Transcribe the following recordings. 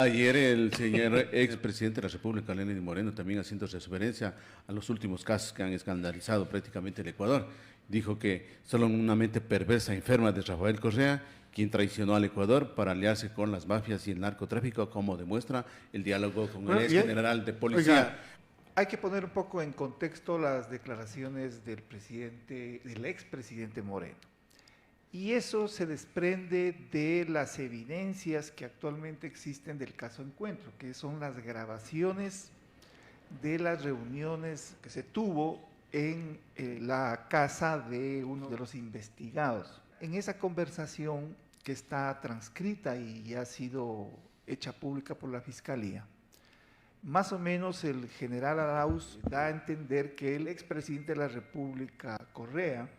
Ayer el señor expresidente de la República, Lenín Moreno, también haciendo referencia a los últimos casos que han escandalizado prácticamente el Ecuador, dijo que solo una mente perversa e enferma de Rafael Correa, quien traicionó al Ecuador para aliarse con las mafias y el narcotráfico, como demuestra el diálogo con el Bueno, ex general de policía. oiga, hay que poner un poco en contexto las declaraciones del expresidente Moreno. Y eso se desprende de las evidencias que actualmente existen del caso Encuentro, que son las grabaciones de las reuniones que se tuvo en la casa de uno de los investigados. En esa conversación que está transcrita y ha sido hecha pública por la Fiscalía, más o menos el general Arauz da a entender que el expresidente de la República, Correa,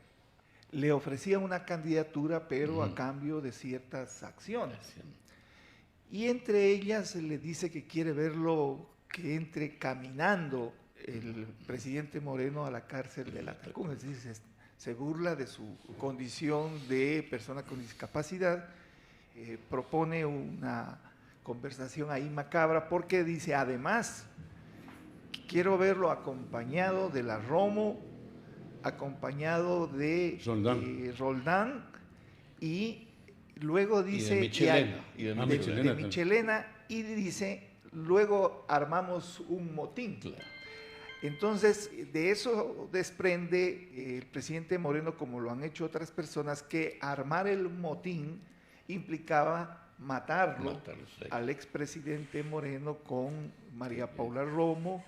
le ofrecía una candidatura, pero a cambio de ciertas acciones. Y entre ellas le dice que quiere verlo que entre caminando el presidente Moreno a la cárcel de la Tacunga. Es decir, se burla de su condición de persona con discapacidad, propone una conversación ahí macabra, porque dice, además, quiero verlo acompañado de la Romo, acompañado de Roldán, y luego dice de Michelena, y dice, luego armamos un motín. Claro. Entonces, de eso desprende el presidente Moreno, como lo han hecho otras personas, que armar el motín implicaba matarlo al expresidente Moreno con María Paula Romo,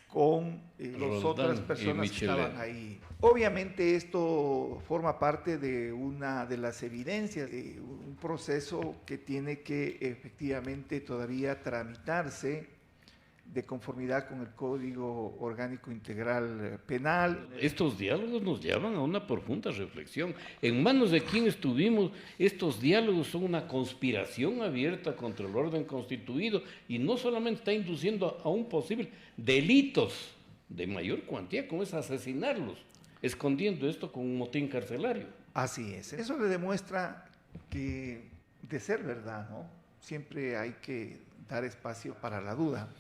con las otras personas que estaban ahí. Obviamente esto forma parte de una de las evidencias de un proceso que tiene que efectivamente todavía tramitarse de conformidad con el Código Orgánico Integral Penal. Estos diálogos nos llevan a una profunda reflexión. ¿En manos de quién estuvimos? Estos diálogos son una conspiración abierta contra el orden constituido y no solamente está induciendo a un posible delitos de mayor cuantía, como es asesinarlos, escondiendo esto con un motín carcelario. Así es. Eso le demuestra que, de ser verdad, ¿no?, siempre hay que dar espacio para la duda,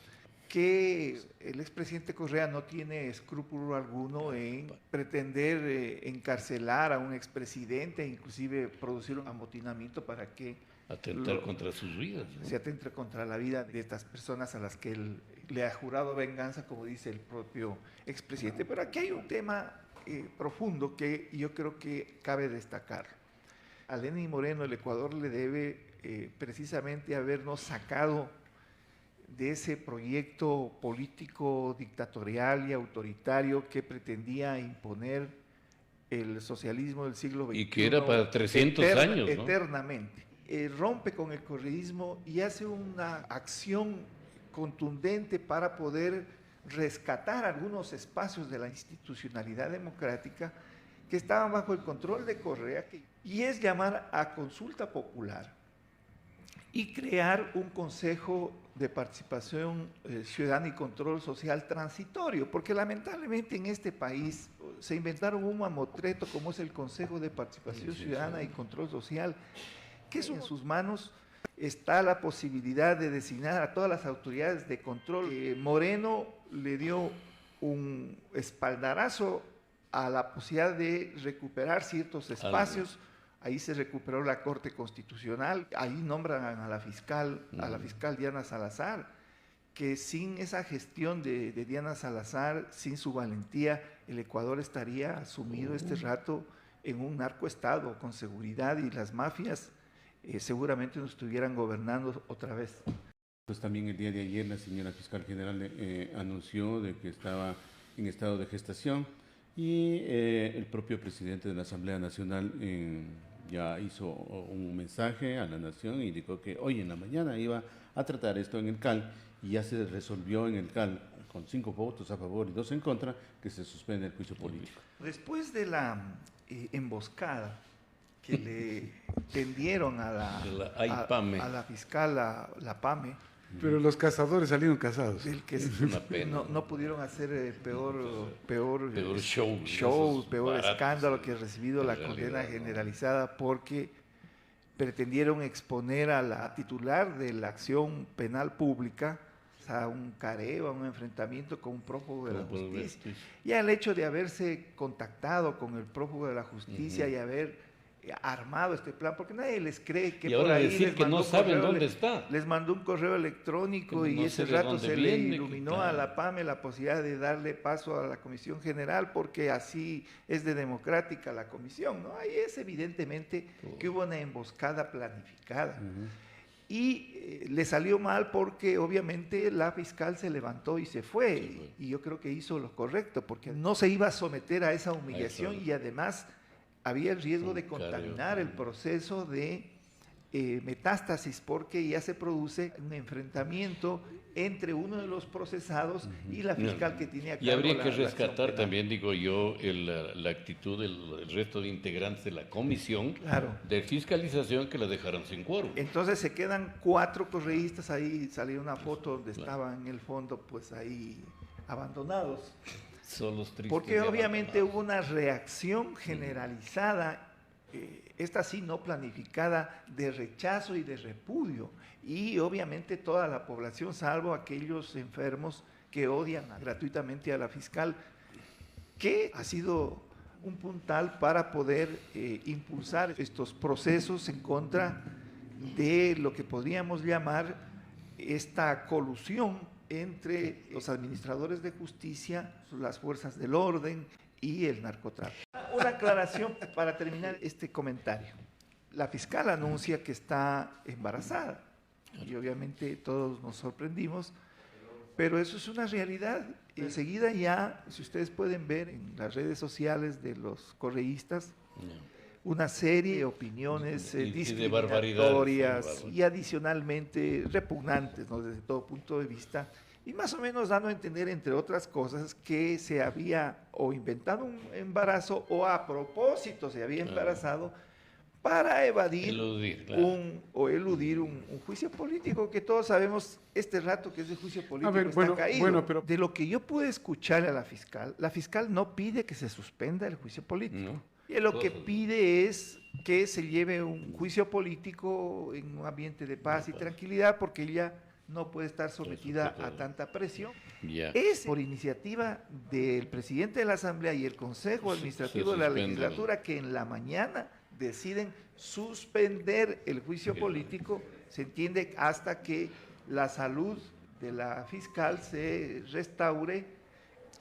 que el expresidente Correa no tiene escrúpulo alguno en pretender encarcelar a un expresidente, inclusive producir un amotinamiento para que atentar contra sus vidas, ¿no? Se atente contra la vida de estas personas a las que él le ha jurado venganza, como dice el propio expresidente. Pero aquí hay un tema profundo que yo creo que cabe destacar. A Lenín Moreno el Ecuador le debe precisamente habernos sacado de ese proyecto político dictatorial y autoritario que pretendía imponer el socialismo del siglo XXI. Y que era para 300 años, ¿no? Eternamente. Rompe con el correísmo y hace una acción contundente para poder rescatar algunos espacios de la institucionalidad democrática que estaban bajo el control de Correa, y es llamar a consulta popular y crear un consejo de participación ciudadana y control social transitorio, porque lamentablemente en este país se inventaron un mamotreto como es el Consejo de Participación Ciudadana y Control Social, que en sus manos está la posibilidad de designar a todas las autoridades de control. Moreno le dio un espaldarazo a la posibilidad de recuperar ciertos espacios. Ahí se recuperó la Corte Constitucional, ahí nombran a la fiscal Diana Salazar, que sin esa gestión de Diana Salazar, sin su valentía, el Ecuador estaría sumido este rato en un narcoestado con seguridad, y las mafias seguramente nos estuvieran gobernando otra vez. Pues también el día de ayer la señora fiscal general anunció de que estaba en estado de gestación, y el propio presidente de la Asamblea Nacional ya hizo un mensaje a la nación y dijo que hoy en la mañana iba a tratar esto en el CAL, y ya se resolvió en el CAL con 5 votos a favor y 2 en contra que se suspende el juicio político. Después de la emboscada que le tendieron a la fiscal, la PAME, pero los cazadores salieron casados. Una pena. No pudieron hacer peor show, peor escándalo que ha recibido la condena generalizada, porque pretendieron exponer a la titular de la acción penal pública a un careo, a un enfrentamiento con un prófugo de la justicia. Y al hecho de haberse contactado con el prófugo de la justicia y haber armado este plan, porque nadie les cree que y ahora por ahí decir que no saben dónde está. Les mandó un correo electrónico Que y no ese sé de rato dónde se viene, le iluminó a la PAME la posibilidad de darle paso a la Comisión General, porque así es de democrática la comisión, ¿no? Ahí es evidentemente que hubo una emboscada planificada. Y le salió mal porque obviamente la fiscal se levantó y se fue, y yo creo que hizo lo correcto, porque no se iba a someter a esa humillación y además había el riesgo de contaminar el proceso de metástasis, porque ya se produce un enfrentamiento entre uno de los procesados y la fiscal que tenía y habría que rescatar también, digo yo, la actitud del resto de integrantes de la comisión de fiscalización que la dejaron sin quórum. Entonces se quedan 4 correístas, ahí salió una foto donde estaban en el fondo, pues ahí abandonados. Porque obviamente hubo una reacción generalizada, esta sí no planificada, de rechazo y de repudio. Y obviamente toda la población, salvo aquellos enfermos que odian gratuitamente a la fiscal, que ha sido un puntal para poder impulsar estos procesos en contra de lo que podríamos llamar esta colusión entre los administradores de justicia, las fuerzas del orden y el narcotráfico. Una aclaración para terminar este comentario. La fiscal anuncia que está embarazada y obviamente todos nos sorprendimos, pero eso es una realidad. Enseguida ya, si ustedes pueden ver en las redes sociales de los correístas, una serie de opiniones discriminatorias y adicionalmente repugnantes, ¿no? Desde todo punto de vista, y más o menos dando a entender, entre otras cosas, que se había o inventado un embarazo o a propósito se había embarazado para eludir un juicio político, que todos sabemos este rato que ese juicio político está caído. Pero de lo que yo pude escuchar a la fiscal no pide que se suspenda el juicio político. No. Y lo que pide es que se lleve un juicio político en un ambiente de paz y tranquilidad, porque ella no puede estar sometida a tanta presión. Es por iniciativa del presidente de la Asamblea y el Consejo Administrativo de la Legislatura que en la mañana deciden suspender el juicio político, se entiende, hasta que la salud de la fiscal se restaure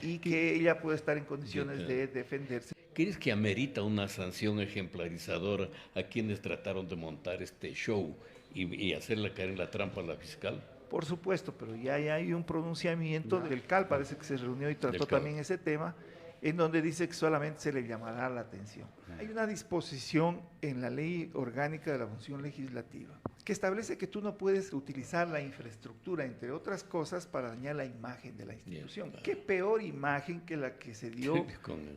y que ella pueda estar en condiciones de defenderse. ¿Crees que amerita una sanción ejemplarizadora a quienes trataron de montar este show y hacerle caer en la trampa a la fiscal? Por supuesto, pero ya hay un pronunciamiento del CAL, parece que se reunió y trató también ese tema, en donde dice que solamente se le llamará la atención. Hay una disposición en la Ley Orgánica de la Función Legislativa que establece que tú no puedes utilizar la infraestructura, entre otras cosas, para dañar la imagen de la institución. ¿Qué peor imagen que la que se dio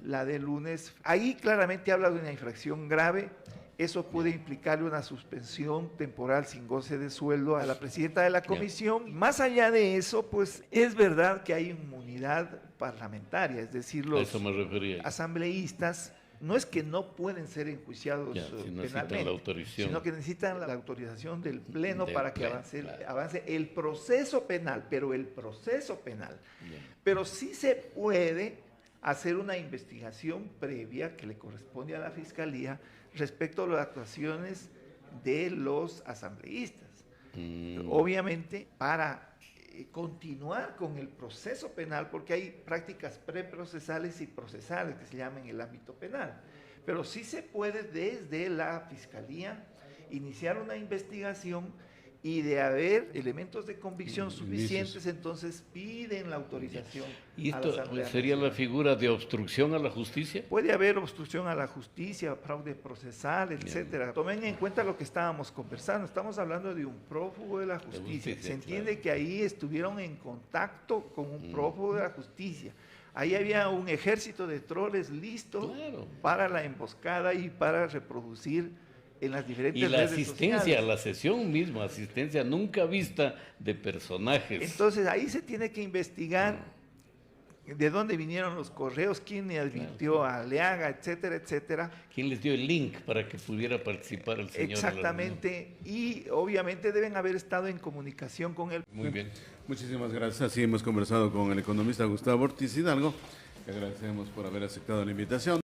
la del lunes? Ahí claramente habla de una infracción grave. Eso puede implicarle una suspensión temporal sin goce de sueldo a la presidenta de la comisión. Más allá de eso, pues es verdad que hay inmunidad parlamentaria, es decir, los asambleístas no es que no pueden ser enjuiciados penalmente, sino que necesitan la autorización del Pleno para que avance el proceso penal, pero el proceso penal. Pero sí se puede hacer una investigación previa que le corresponde a la Fiscalía respecto a las actuaciones de los asambleístas. Obviamente, para continuar con el proceso penal, porque hay prácticas preprocesales y procesales que se llaman en el ámbito penal, pero sí se puede desde la Fiscalía iniciar una investigación y de haber elementos de convicción suficientes, entonces piden la autorización. ¿Y esto sería la figura de obstrucción a la justicia? Puede haber obstrucción a la justicia, fraude procesal, etcétera. Tomen en cuenta lo que estábamos conversando. Estamos hablando de un prófugo de la justicia. Se entiende que ahí estuvieron en contacto con un prófugo de la justicia. Ahí había un ejército de troles listo para la emboscada y para reproducir en las diferentes redes sociales. Y la asistencia a la sesión misma, asistencia nunca vista de personajes. Entonces ahí se tiene que investigar de dónde vinieron los correos, quién le advirtió a Leaga, etcétera, etcétera. ¿Quién les dio el link para que pudiera participar el señor? Exactamente, y obviamente deben haber estado en comunicación con él. Muy bien. Muchísimas gracias. Así hemos conversado con el economista Gustavo Ortiz Hidalgo. Le agradecemos por haber aceptado la invitación.